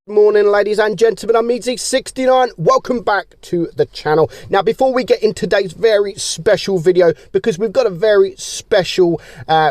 Morning, ladies and gentlemen, I'm Easy69. Welcome back to the channel. Now, before we get in today's very special video, because we've got a very special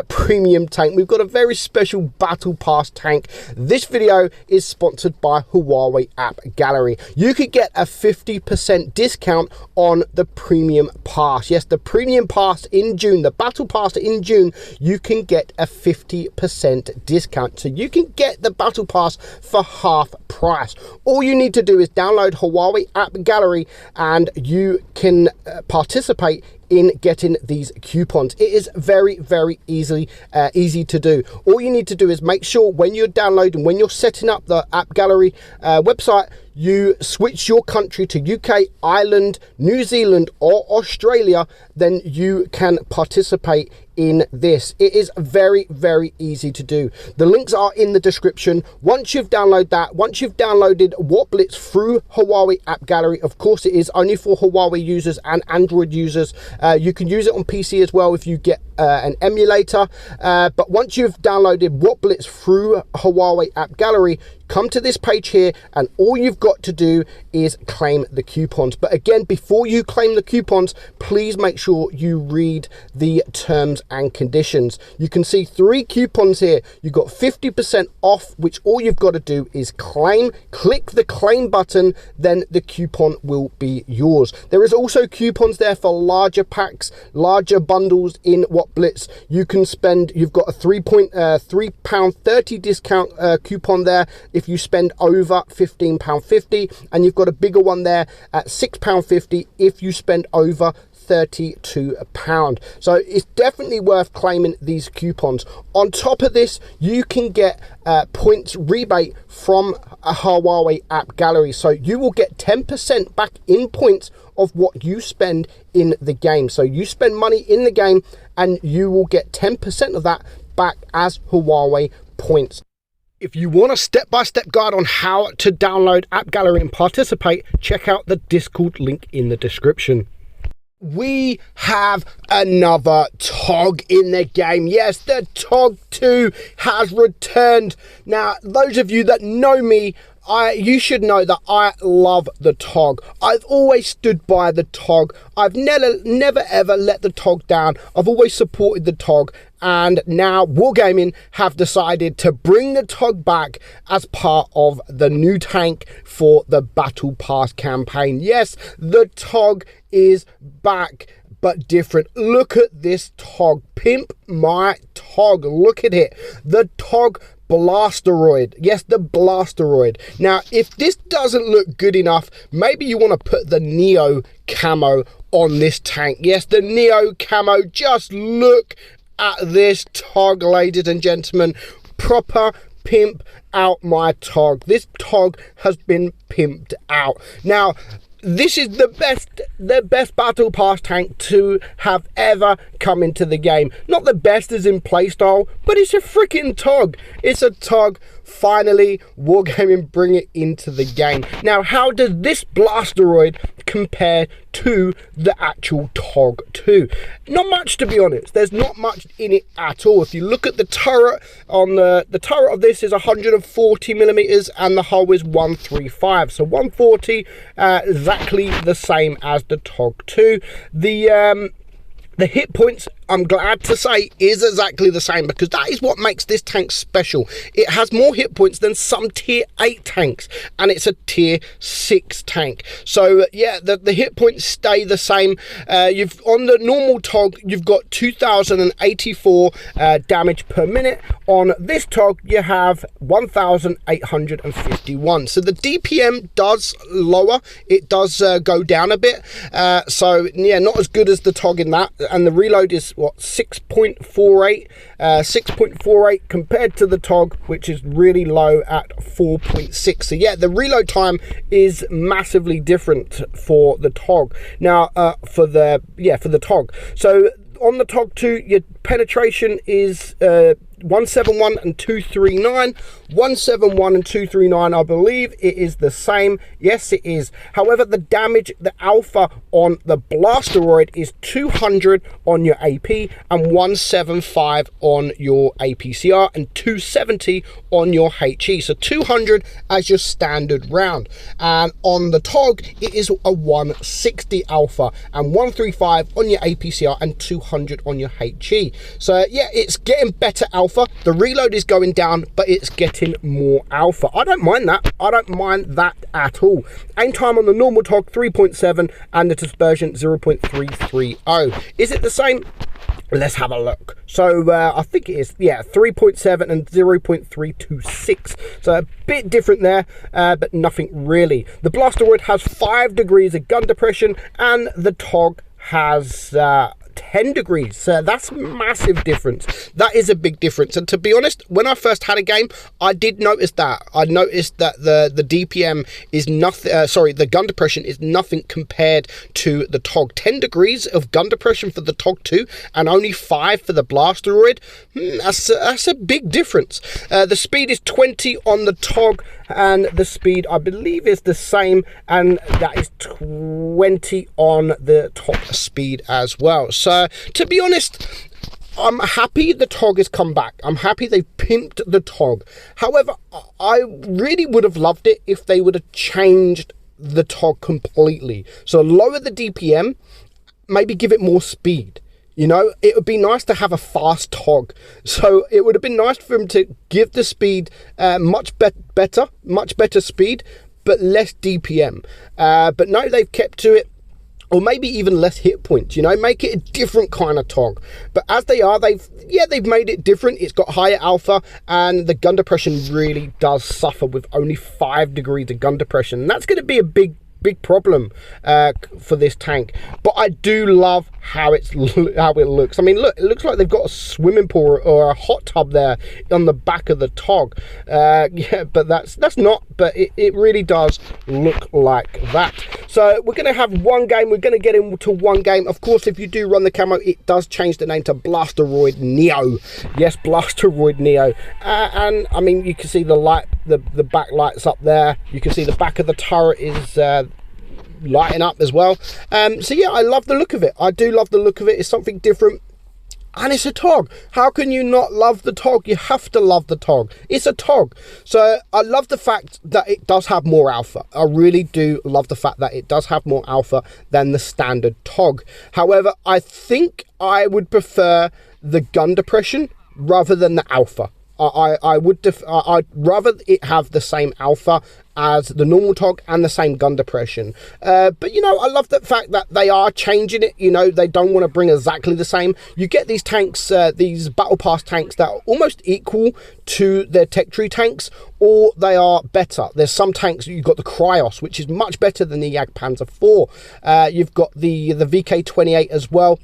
premium tank, we've got a very special Battle Pass tank. This video is sponsored by Huawei App Gallery. You could get a 50% discount on the premium pass. Yes, the premium pass in June, the Battle Pass in June, you can get a 50% discount. So you can get the Battle Pass for half price. All you need to do is download Huawei App Gallery and you can participate in getting these coupons. It is very easy to do. All you need to do is make sure when you're downloading, when you're setting up the App Gallery website, you switch your country to UK, Ireland, New Zealand or Australia, then you can participate in this. It is very easy to do. The links are in the description. Once you've downloaded that, once you've downloaded Whatblitz through Huawei App Gallery, of course it is only for Huawei users and Android users. You can use it on PC as well if you get an emulator, but once you've downloaded Whatblitz through Huawei App Gallery, come to this page here and all you've got to do is claim the coupons. But again, before you claim the coupons, please make sure you read the terms and conditions. You can see 3 coupons here. You've got 50% off, which all you've got to do is claim. Click the claim button, then the coupon will be yours. There is also coupons there for larger packs, larger bundles in Whatblitz. You can spend, you've got a £3.30 discount coupon there if you spend over £15.50, and you've got a bigger one there at £6.50 if you spend over £32. So it's definitely worth claiming these coupons. On top of this, you can get points rebate from a Huawei App Gallery, so you will get 10% back in points of what you spend in the game. So you spend money in the game and you will get 10% of that back as Huawei points. If you want a step-by-step guide on how to download App Gallery and participate, check out the Discord link in the description. We have another TOG in the game. Yes, the TOG 2 has returned. Now, those of you that know me, you should know that I love the TOG. I've always stood by the TOG. I've never ever let the TOG down. I've always supported the TOG, and now Wargaming have decided to bring the TOG back as part of the new tank for the Battle Pass campaign. Yes, the TOG is back, but different. Look at this TOG. Pimp my TOG. Look at it. The TOG Blasteroid. Yes, the Blasteroid. Now, if this doesn't look good enough, maybe you want to put the Neo camo on this tank. Yes, the Neo camo. Just look at this TOG, ladies and gentlemen. Proper pimp out my TOG. This TOG has been pimped out. Now, this is the best Battle Pass tank to have ever come into the game. Not the best as in playstyle, but it's a freaking TOG. It's a TOG. Finally, Wargaming bring it into the game. Now, how does this Blasteroid compare to the actual TOG 2? Not much, to be honest. There's not much in it at all. If you look at the turret, on the turret of this is 140 millimeters and the hull is 135. So 140, exactly the same as the TOG 2. The hit points, I'm glad to say, is exactly the same, because that is what makes this tank special. It has more hit points than some tier 8 tanks, and it's a tier 6 tank. So yeah, the hit points stay the same. On the normal TOG, you've got 2084 damage per minute. On this TOG, you have 1851. So the DPM does lower. It does go down a bit. So yeah, not as good as the TOG in that. And the reload is what, 6.48 compared to the TOG, which is really low at 4.6. So yeah, the reload time is massively different for the TOG. Now for the TOG, so on the TOG 2, your penetration is 171 and 239, 171 and 239, I believe it is the same. Yes, it is. However, the damage, the alpha on the Blasteroid is 200 on your AP and 175 on your APCR and 270 on your HE. So 200 as your standard round. And on the TOG, it is a 160 alpha and 135 on your APCR and 200 on your HE. So yeah, it's getting better alpha. The reload is going down, but it's getting more alpha. I don't mind that. I don't mind that at all. Aim time on the normal TOG 3.7 and the dispersion 0.330. Is it the same? Let's have a look. So I think it is, yeah, 3.7 and 0.326. So a bit different there, but nothing really. The Blasteroid has 5 degrees of gun depression and the TOG has 10 degrees. So that's a massive difference. That is a big difference. And to be honest, when I first had a game, I did notice that. I noticed that the DPM is nothing, the gun depression is nothing compared to the TOG. 10 degrees of gun depression for the TOG 2 and only 5 for the Blasteroid. That's a big difference. The speed is 20 on the TOG and the speed I believe is the same, and that is 20 on the top speed as well. So to be honest, I'm happy the TOG has come back. I'm happy they've pimped the TOG. However, I really would have loved it if they would have changed the TOG completely. So lower the DPM, maybe give it more speed. You know, it would be nice to have a fast TOG. So it would have been nice for him to give the speed much better speed, but less DPM. But no, they've kept to it. Or maybe even less hit points, you know, make it a different kind of TOG. But as they are, they've made it different. It's got higher alpha, and the gun depression really does suffer with only 5 degrees of gun depression. And that's going to be a big problem for this tank. But I do love how it looks. I mean, look, it looks like they've got a swimming pool or a hot tub there on the back of the TOG. Yeah, but that's not, but it really does look like that. So we're going to have one game. We're going to get into one game. Of course, if you do run the camo, it does change the name to Blasteroid Neo. Yes, Blasteroid Neo. And I mean, you can see the light, the back lights up there. You can see the back of the turret is lighting up as well. So yeah, I love the look of it. I do love the look of it. It's something different. And it's a TOG. How can you not love the TOG? You have to love the TOG. It's a TOG. So I love the fact that it does have more alpha. I really do love the fact that it does have more alpha than the standard TOG. However, I think I would prefer the gun depression rather than the alpha. I'd rather it have the same alpha as the normal TOG and the same gun depression. But you know, I love the fact that they are changing it. You know, they don't want to bring exactly the same. You get these tanks, these Battle Pass tanks that are almost equal to their Tech Tree tanks, or they are better. There's some tanks, you've got the Cryos, which is much better than the Jagdpanzer 4. You've got the VK28 as well,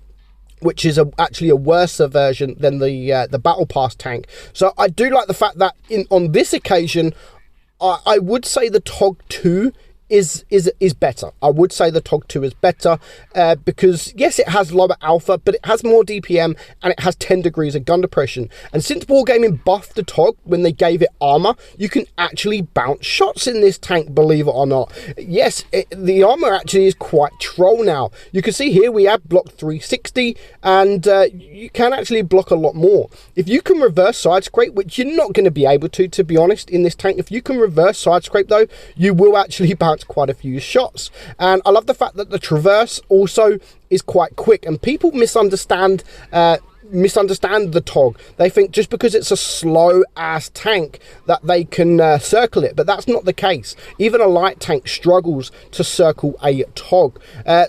which is actually a worse version than the Battle Pass tank. So I do like the fact that on this occasion, I would say the TOG 2 is better. I would say the TOG 2 is better because yes, it has lower alpha, but it has more DPM and it has 10 degrees of gun depression. And since Wargaming buffed the TOG when they gave it armor, you can actually bounce shots in this tank, believe it or not. Yes, the armor actually is quite troll now. You can see here we have block 360 and you can actually block a lot more. If you can reverse side scrape, which you're not going to be able to be honest, in this tank, if you can reverse side scrape though, you will actually bounce quite a few shots. And I love the fact that the traverse also is quite quick, and people misunderstand the TOG. They think just because it's a slow ass tank that they can circle it, but that's not the case. Even a light tank struggles to circle a TOG.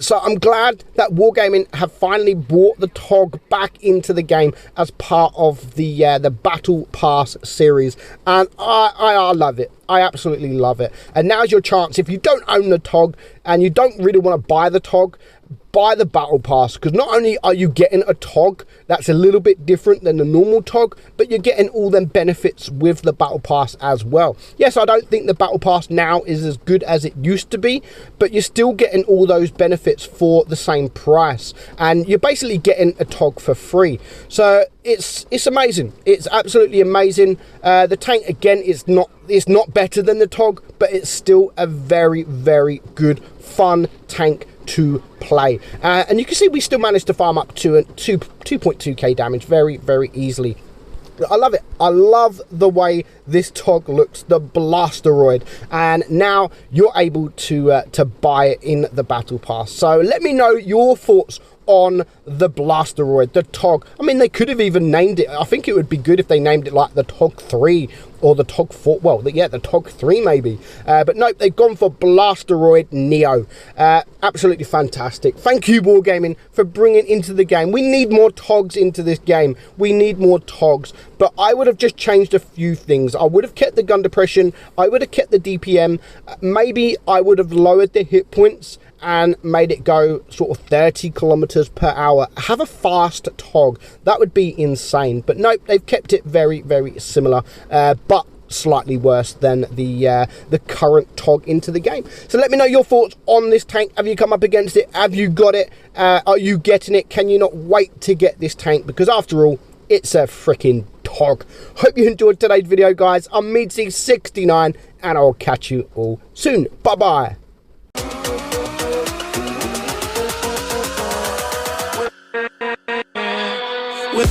So I'm glad that Wargaming have finally brought the TOG back into the game as part of the Battle Pass series, and I love it. I absolutely love it. And now's your chance. If you don't own the TOG and you don't really want to buy the TOG, buy the battle pass, because not only are you getting a TOG that's a little bit different than the normal TOG, but you're getting all them benefits with the battle pass as well. Yes, I don't think the battle pass now is as good as it used to be, but you're still getting all those benefits for the same price, and you're basically getting a TOG for free. So it's amazing. It's absolutely amazing. The tank, again, it's not better than the TOG, but it's still a very, very good, fun tank to play. And you can see we still managed to farm up to 2.2k damage very, very easily. I love it. I love the way this TOG looks, the Blasteroid, and now you're able to buy it in the battle pass. So let me know your thoughts on the Blasteroid, the TOG. I mean, they could have even named it. I think it would be good if they named it like the TOG 3 or the TOG 4. Well, yeah, the TOG 3 maybe. But nope, they've gone for Blasteroid Neo. Absolutely fantastic. Thank you, Wargaming, for bringing into the game. We need more TOGs into this game. We need more TOGs. But I would have just changed a few things. I would have kept the gun depression. I would have kept the DPM. Maybe I would have lowered the hit points and made it go sort of 30 kilometers per hour. Have a fast TOG. That would be insane. But nope, they've kept it very, very similar, but slightly worse than the current TOG into the game. So let me know your thoughts on this tank. Have you come up against it? Have you got it? Are you getting it? Can you not wait to get this tank? Because after all, it's a freaking TOG. Hope you enjoyed today's video, guys. I'm Meadsy69, and I'll catch you all soon. Bye-bye. With